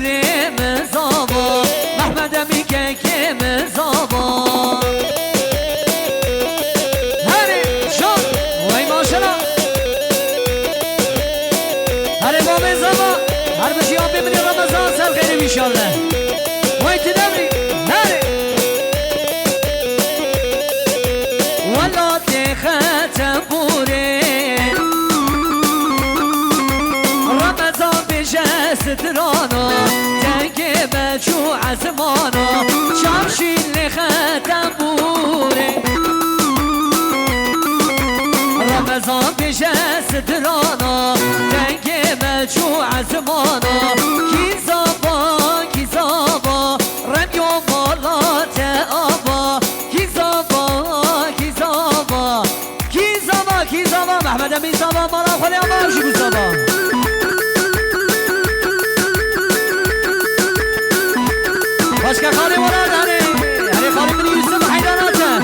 بریم زابا محمد میگه که مزابا هری شان وای ماشاءالله هری با مزابا هر بشی آن ببینی رمضان سر خیلی بیشالله وای تدبری هری ولا تختم بوره رمضان بشه سترانا تنگه بچو عزمانا چمشی لختم بوره رمضان بشه سترانا تنگه بچو عزمانا کی زابا رمیو بالات آبا کی زابا محمد امین زابا مالا خالی آمار شکو زابا باشکه خالی مراد هره خالی من یوسف حیداناته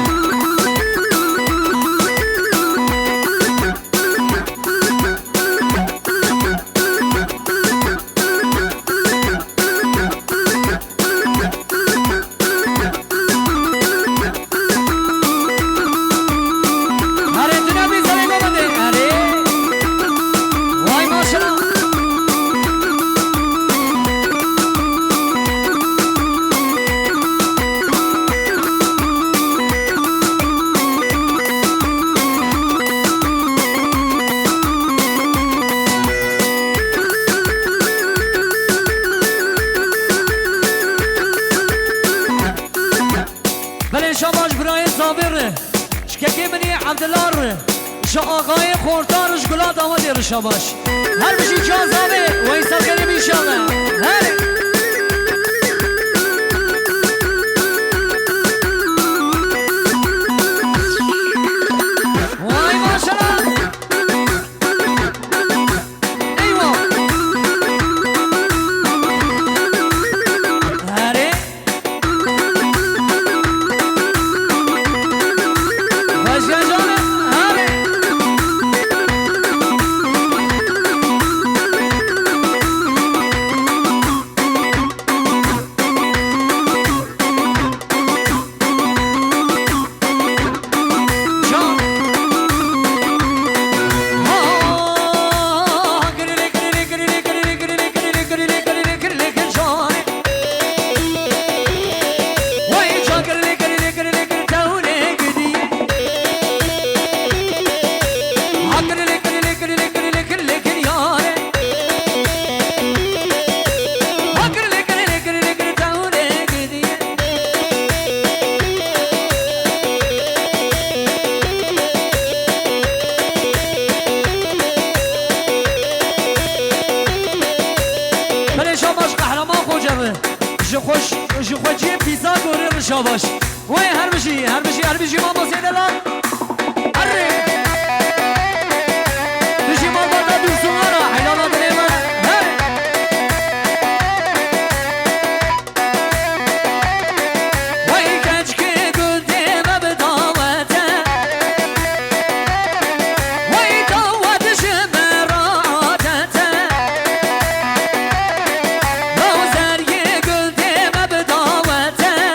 شاباش برای صابر شککی منی عبدالله شا آقای خوردارش گلاد آمده رو شاباش هر بشی جازابه و این سال گره بیشانه هر وای ماشالله ایوا هره جخوجی پیزا گوره رو شاباش وای هر بشی ماما سیدلان اره بشی ماما دا دوستوانا حیلانا دلیمان وای کچ که گلده و بداوته وای داوتش مرادته روزریه گلده و بداوته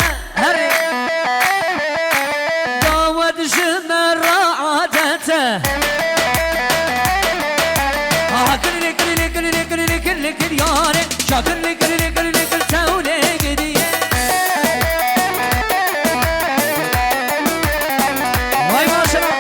داوتش مرادته كل ياري شاكر لكل تولي قديه واي ما شاء الله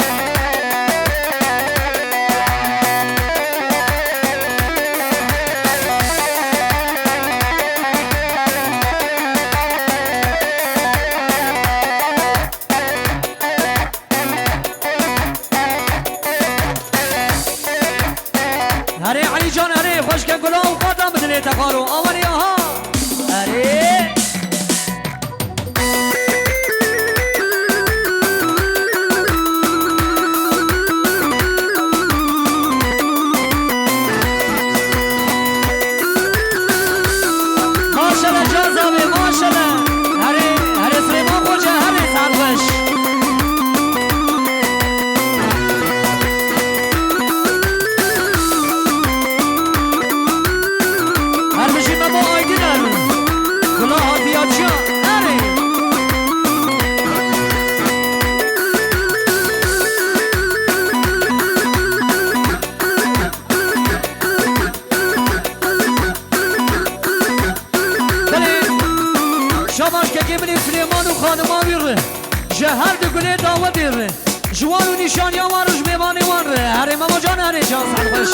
هري علي جان هري خوش كان قلوب قدام بدني تقارو أولي ها هري ما شاء الله جازابي ما شاء الله هري سليمان خوجة هري سالوش هر بشي ما بو آيدين بچه هره شاباش که منی سلیمان و خانما بیره جهر دو گله داوه بیره جوان و نشانی وارش میوانی واره هره ماما جان هره جان سرخوش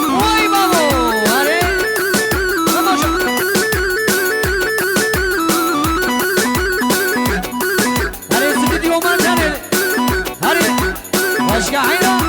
وای بابا هره ماما جان هره سبیدی اومد هره باشگاه حیرا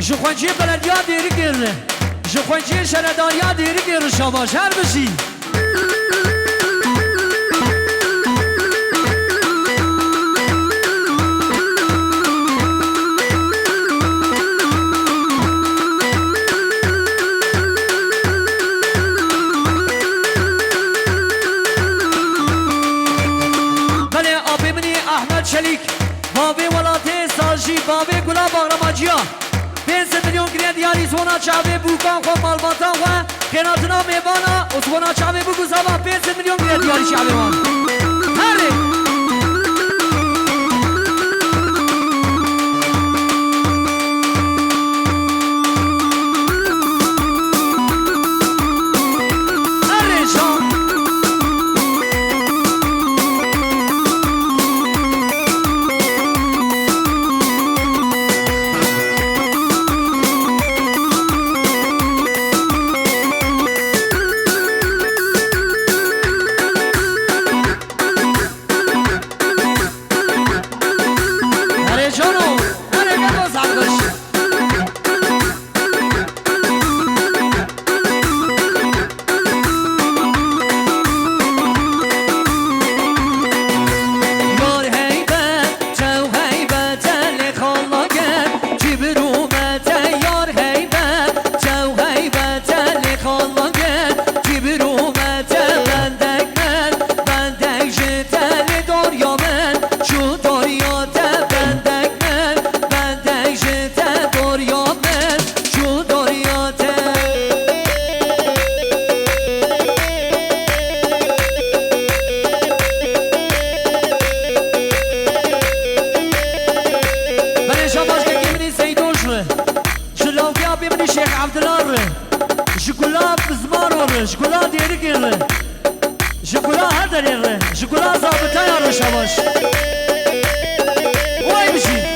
جخونجی بلدیا دیری گره جخونجی شهرداریا دیری گره شما شهر بشی حاجیا 500 میلیون گریه دیاری سونا چاوی بوکان خو مالباتان خو خیراتنا میبانا و سونا چاوی بگو زبا 500 میلیون گریه دیاری چاوی وان هره شکلات دیری کره شکلات هر دریره شکلات ضابطه یارو شباش وای بشی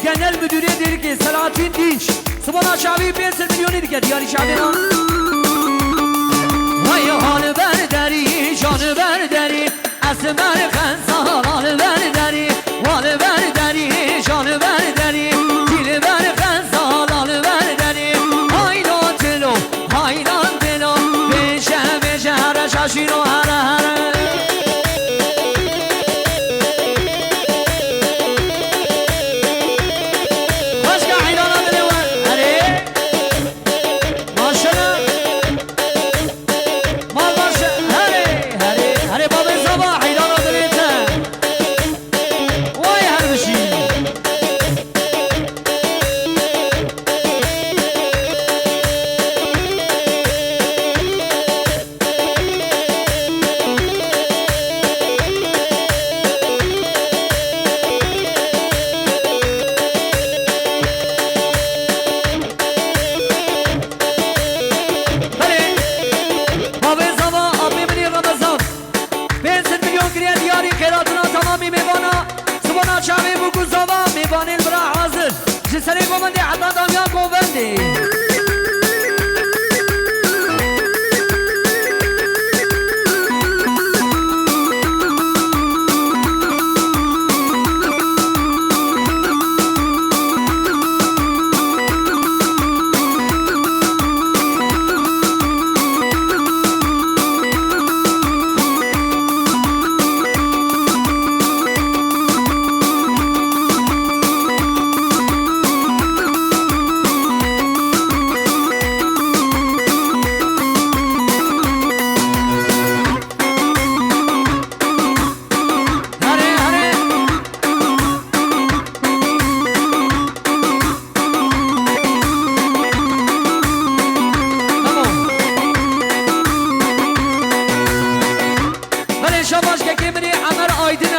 genel müdürü dedi ki Selahattin Dinç Sıvana Şabi 500 milyonu dedi ki diyari Şabi Vay halı berderi canı berderi Esmer kensal halı berderi Halı berderi canı berderi Dili ber kensal halı berderi Hayran telo hayran telo Beşe beşe hara şaşiro hara hara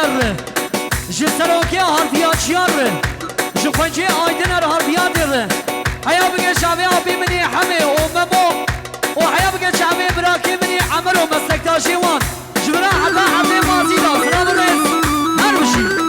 دیر جسروکی هاربیا چیار جخونجی آیدن هاربیا دیر هیا بگه شعبی آبی منی همه و ممو و هیا بگه شعبی براکی منی عمر و مسلکتاشی وان جبرا حبا حبی مازی دا سلام الرئیس هر بشی